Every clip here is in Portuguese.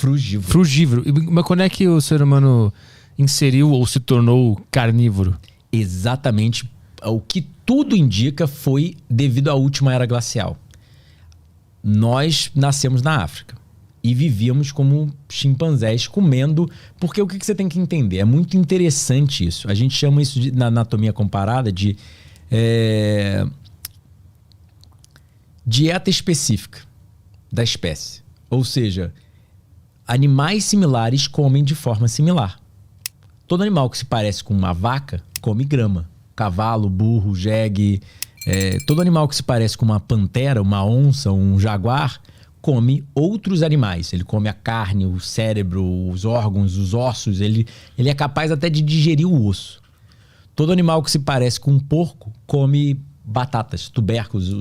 Frugívoro. Frugívoro. Mas quando é que o ser humano inseriu ou se tornou carnívoro? Exatamente. O que tudo indica foi devido à última era glacial. Nós nascemos na África e vivíamos como chimpanzés comendo, porque o que você tem que entender? É muito interessante isso. A gente chama isso na anatomia comparada de dieta específica da espécie. Ou seja, animais similares comem de forma similar. Todo animal que se parece com uma vaca come grama. Cavalo, burro, jegue. Todo animal que se parece com uma pantera, uma onça, um jaguar, come outros animais. Ele come a carne, o cérebro, os órgãos, os ossos. Ele é capaz até de digerir o osso. Todo animal que se parece com um porco come batatas, tubérculos,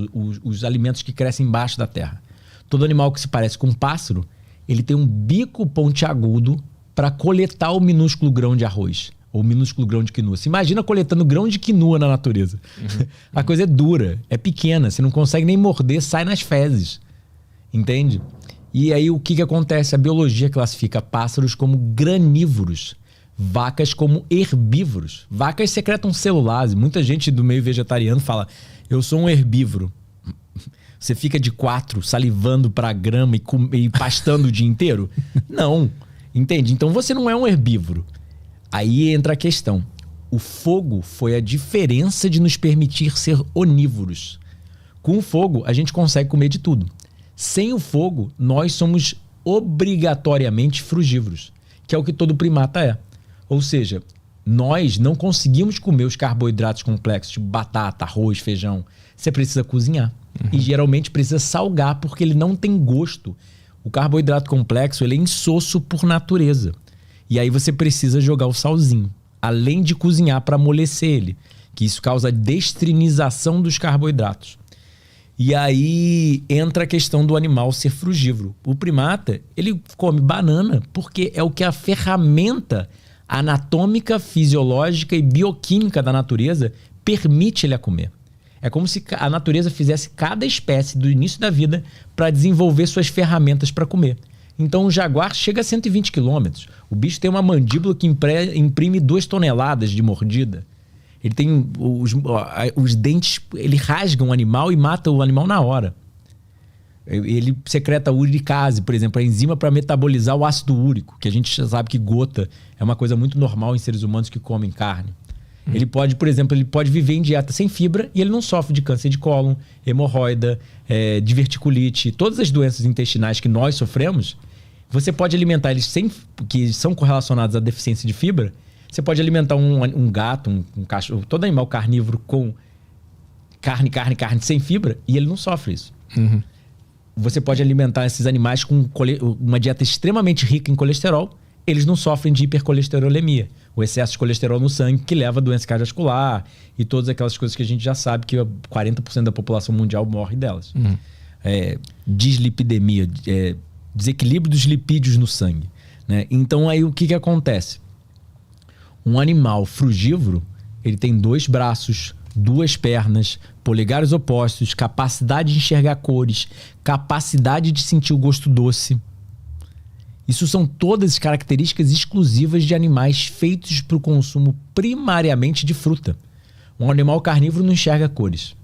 os alimentos que crescem embaixo da terra. Todo animal que se parece com um pássaro, ele tem um bico pontiagudo para coletar o minúsculo grão de arroz ou minúsculo grão de quinoa. Se imagina coletando grão de quinoa na natureza. A coisa é dura, é pequena, você não consegue nem morder, sai nas fezes. Entende? E aí o que acontece? A biologia classifica pássaros como granívoros, vacas como herbívoros. Vacas secretam celulose. Muita gente do meio vegetariano fala, eu sou um herbívoro. Você fica de 4 salivando pra grama e pastando o dia inteiro? Não. Entende? Então você não é um herbívoro. Aí entra a questão. O fogo foi a diferença de nos permitir ser onívoros. Com o fogo, a gente consegue comer de tudo. Sem o fogo, nós somos obrigatoriamente frugívoros, que é o que todo primata é. Ou seja, nós não conseguimos comer os carboidratos complexos, tipo batata, arroz, feijão. Você precisa cozinhar. E geralmente precisa salgar, porque ele não tem gosto. O carboidrato complexo, ele é insosso por natureza. E aí você precisa jogar o salzinho, além de cozinhar para amolecer ele, que isso causa destrinização dos carboidratos. E aí entra a questão do animal ser frugívoro. O primata, ele come banana porque é o que a ferramenta anatômica, fisiológica e bioquímica da natureza permite ele a comer. É como se a natureza fizesse cada espécie do início da vida para desenvolver suas ferramentas para comer. Então o jaguar chega a 120 km. O bicho tem uma mandíbula que imprime 2 toneladas de mordida. Ele tem os dentes, ele rasga um animal e mata o animal na hora. Ele secreta uricase, por exemplo, a enzima para metabolizar o ácido úrico, que a gente já sabe que gota é uma coisa muito normal em seres humanos que comem carne. Ele pode, por exemplo, ele pode viver em dieta sem fibra e ele não sofre de câncer de cólon, hemorroida, diverticulite, todas as doenças intestinais que nós sofremos. Você pode alimentar eles que são correlacionados à deficiência de fibra. Você pode alimentar um gato, um cachorro, todo animal carnívoro com carne sem fibra e ele não sofre isso. Você pode alimentar esses animais com uma dieta extremamente rica em colesterol. Eles não sofrem de hipercolesterolemia, o excesso de colesterol no sangue que leva a doença cardiovascular e todas aquelas coisas que a gente já sabe que 40% da população mundial morre delas. Dislipidemia, desequilíbrio dos lipídios no sangue, né? Então aí o que acontece? Um animal frugívoro, ele tem 2 braços, 2 pernas, polegares opostos, capacidade de enxergar cores, capacidade de sentir o gosto doce. Isso são todas características exclusivas de animais feitos para o consumo primariamente de fruta. Um animal carnívoro não enxerga cores.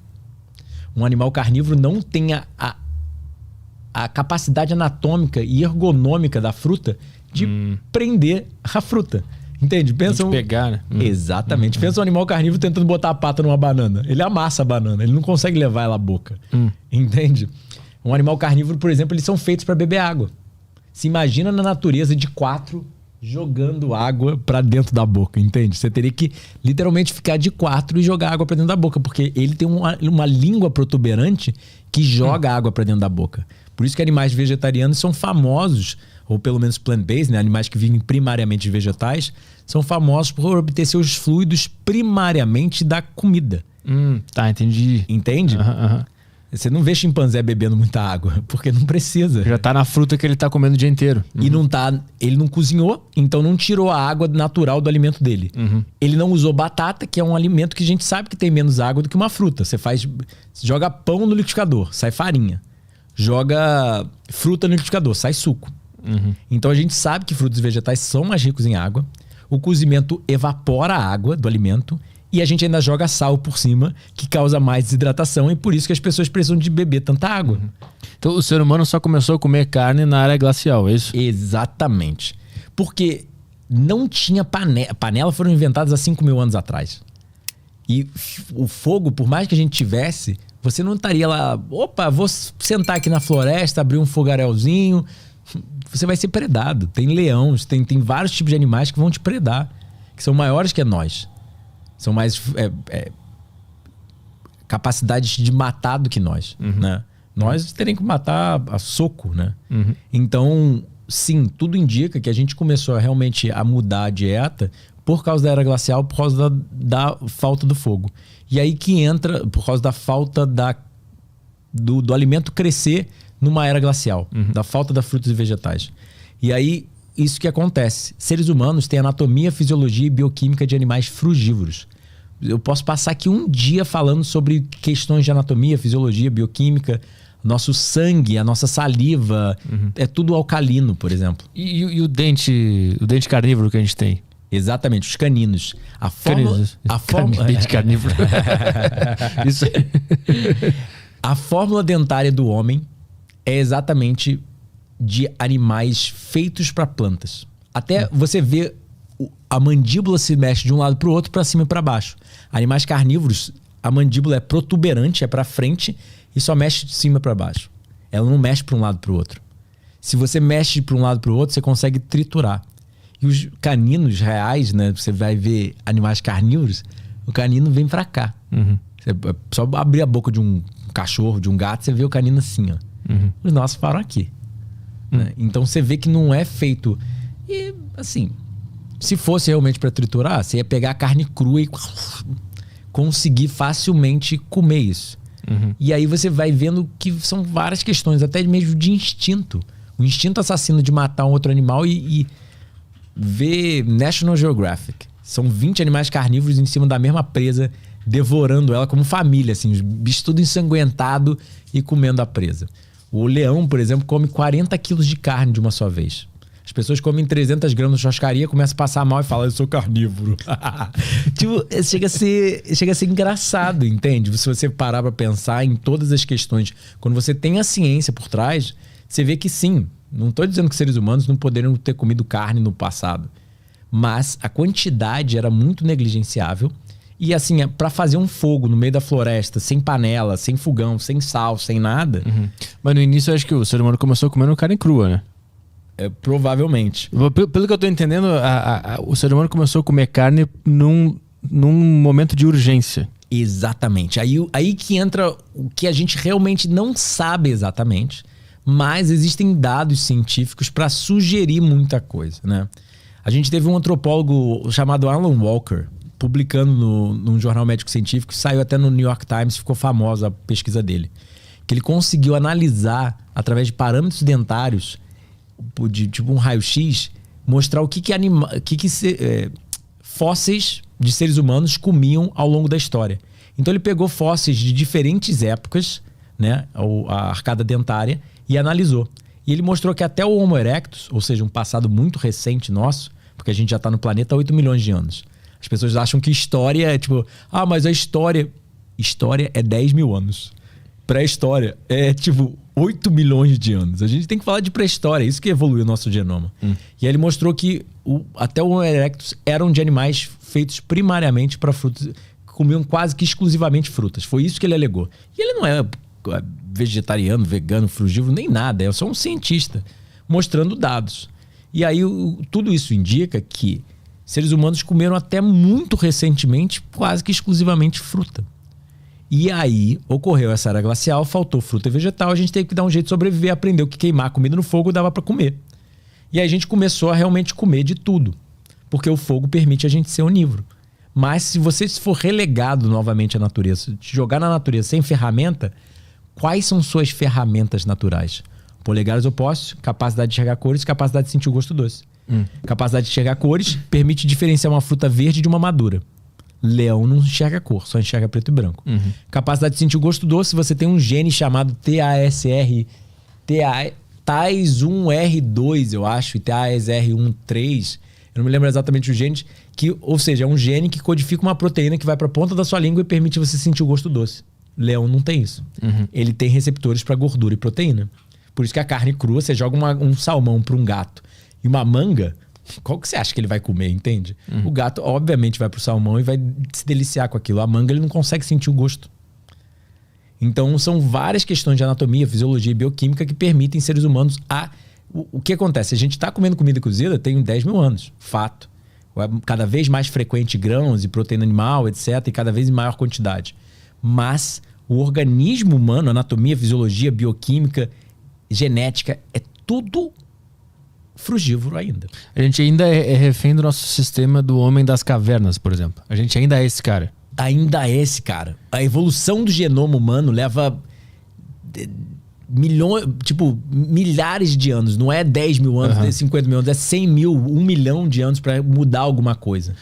Um animal carnívoro não tem a capacidade anatômica e ergonômica da fruta de prender a fruta. Entende? Pensa de pegar, né? Exatamente. Pensa um animal carnívoro tentando botar a pata numa banana. Ele amassa a banana, ele não consegue levar ela à boca. Entende? Um animal carnívoro, por exemplo, eles são feitos para beber água. Se imagina na natureza de 4 jogando água para dentro da boca, entende? Você teria que literalmente ficar de 4 e jogar água para dentro da boca, porque ele tem uma língua protuberante que joga água para dentro da boca. Por isso que animais vegetarianos são famosos, ou pelo menos plant-based, né? Animais que vivem primariamente de vegetais, são famosos por obter seus fluidos primariamente da comida. Tá, entendi. Entende? Você não vê chimpanzé bebendo muita água, porque não precisa. Já tá na fruta que ele tá comendo o dia inteiro. E ele não cozinhou, então não tirou a água natural do alimento dele. Ele não usou batata, que é um alimento que a gente sabe que tem menos água do que uma fruta. Você joga pão no liquidificador, sai farinha. Joga fruta no liquidificador, sai suco. Então a gente sabe que frutos e vegetais são mais ricos em água. O cozimento evapora a água do alimento e a gente ainda joga sal por cima, que causa mais desidratação, e por isso que as pessoas precisam de beber tanta água. Então o ser humano só começou a comer carne na era glacial, é isso? Exatamente. Porque não tinha panela. Panelas foram inventadas há 5.000 anos atrás. E o fogo, por mais que a gente tivesse, você não estaria lá, opa, vou sentar aqui na floresta, abrir um fogarelzinho. Você vai ser predado. Tem leões, tem vários tipos de animais que vão te predar, que são maiores que nós. São mais capacidades de matar do que nós, né? Nós teremos que matar a soco, né? Então, sim, tudo indica que a gente começou realmente a mudar a dieta por causa da era glacial, por causa da falta do fogo. E aí que entra, por causa da falta do alimento crescer numa era glacial, da falta de frutos e vegetais. E aí, isso que acontece. Seres humanos têm anatomia, fisiologia e bioquímica de animais frugívoros. Eu posso passar aqui um dia falando sobre questões de anatomia, fisiologia, bioquímica. Nosso sangue, a nossa saliva, é tudo alcalino, por exemplo. E o dente carnívoro que a gente tem? Exatamente, os caninos. Dente carnívoro. Isso. A fórmula dentária do homem é exatamente de animais feitos para plantas. Até você vê a mandíbula se mexe de um lado para o outro, para cima e para baixo. Animais carnívoros, a mandíbula é protuberante, é para frente e só mexe de cima para baixo. Ela não mexe para um lado para o outro. Se você mexe para um lado para o outro, você consegue triturar. E os caninos reais, né? Você vai ver animais carnívoros, o canino vem para cá. Você só abrir a boca de um cachorro, de um gato, você vê o canino assim, ó. Os nossos param aqui. Né? Então você vê que não é feito. E assim, se fosse realmente para triturar, você ia pegar a carne crua e conseguir facilmente comer isso. E aí você vai vendo que são várias questões, até mesmo de instinto. O instinto assassino de matar um outro animal e ver National Geographic. São 20 animais carnívoros em cima da mesma presa, devorando ela como família, assim, os bichos tudo ensanguentado e comendo a presa. O leão, por exemplo, come 40 quilos de carne de uma só vez. As pessoas comem 300 gramas de churrascaria, começam a passar mal e falam, eu sou carnívoro. Tipo, chega a ser engraçado, entende? Se você parar pra pensar em todas as questões, quando você tem a ciência por trás, você vê que sim, não estou dizendo que seres humanos não poderiam ter comido carne no passado, mas a quantidade era muito negligenciável. E assim, para fazer um fogo no meio da floresta, sem panela, sem fogão, sem sal, sem nada... Mas no início eu acho que o ser humano começou comendo carne crua, né? Provavelmente. Pelo que eu tô entendendo, o ser humano começou a comer carne num momento de urgência. Exatamente. Aí que entra o que a gente realmente não sabe exatamente, mas existem dados científicos para sugerir muita coisa, né? A gente teve um antropólogo chamado Alan Walker, publicando num jornal médico científico, saiu até no New York Times, ficou famosa a pesquisa dele. Que ele conseguiu analisar, através de parâmetros dentários, de tipo um raio-x, mostrar o que fósseis de seres humanos comiam ao longo da história. Então ele pegou fósseis de diferentes épocas, né, a arcada dentária, e analisou. E ele mostrou que até o Homo erectus, ou seja, um passado muito recente nosso, porque a gente já está no planeta há 8 milhões de anos. As pessoas acham que história é tipo... mas a história é 10 mil anos. Pré-história é tipo 8 milhões de anos. A gente tem que falar de pré-história. Isso que evoluiu o nosso genoma. E aí ele mostrou que até o Homo erectus eram de animais feitos primariamente para frutas. Comiam quase que exclusivamente frutas. Foi isso que ele alegou. E ele não é vegetariano, vegano, frugívoro, nem nada. É só um cientista mostrando dados. E aí tudo isso indica que seres humanos comeram até muito recentemente quase que exclusivamente fruta. E aí ocorreu essa era glacial, faltou fruta e vegetal, a gente teve que dar um jeito de sobreviver, aprendeu que queimar comida no fogo dava para comer. E aí a gente começou a realmente comer de tudo, porque o fogo permite a gente ser onívoro. Mas se você for relegado novamente à natureza, te jogar na natureza sem ferramenta, quais são suas ferramentas naturais? Polegares opostos, capacidade de enxergar cores, capacidade de sentir o gosto doce. Capacidade de enxergar cores permite diferenciar uma fruta verde de uma madura. Leão não enxerga cor, só enxerga preto e branco. Capacidade de sentir o gosto doce, você tem um gene chamado TASR, TAS1R2, eu acho, e TASR13. Eu não me lembro exatamente os genes. Ou seja, é um gene que codifica uma proteína que vai para a ponta da sua língua e permite você sentir o gosto doce. Leão não tem isso. Ele tem receptores para gordura e proteína. Por isso que a carne crua, você joga um salmão para um gato e uma manga, qual que você acha que ele vai comer, entende? O gato, obviamente, vai pro salmão e vai se deliciar com aquilo. A manga, ele não consegue sentir o gosto. Então, são várias questões de anatomia, fisiologia e bioquímica que permitem seres humanos O que acontece? A gente está comendo comida cozida tem 10 mil anos, fato. Cada vez mais frequente grãos e proteína animal, etc. E cada vez em maior quantidade. Mas o organismo humano, anatomia, fisiologia, bioquímica, genética, é tudo frugívoro ainda. A gente ainda é refém do nosso sistema do homem das cavernas, por exemplo. A gente ainda é esse cara. Ainda é esse cara. A evolução do genoma humano leva milhares de anos. Não é 10 mil anos, 50 mil anos. É 100 mil, 1 milhão de anos para mudar alguma coisa.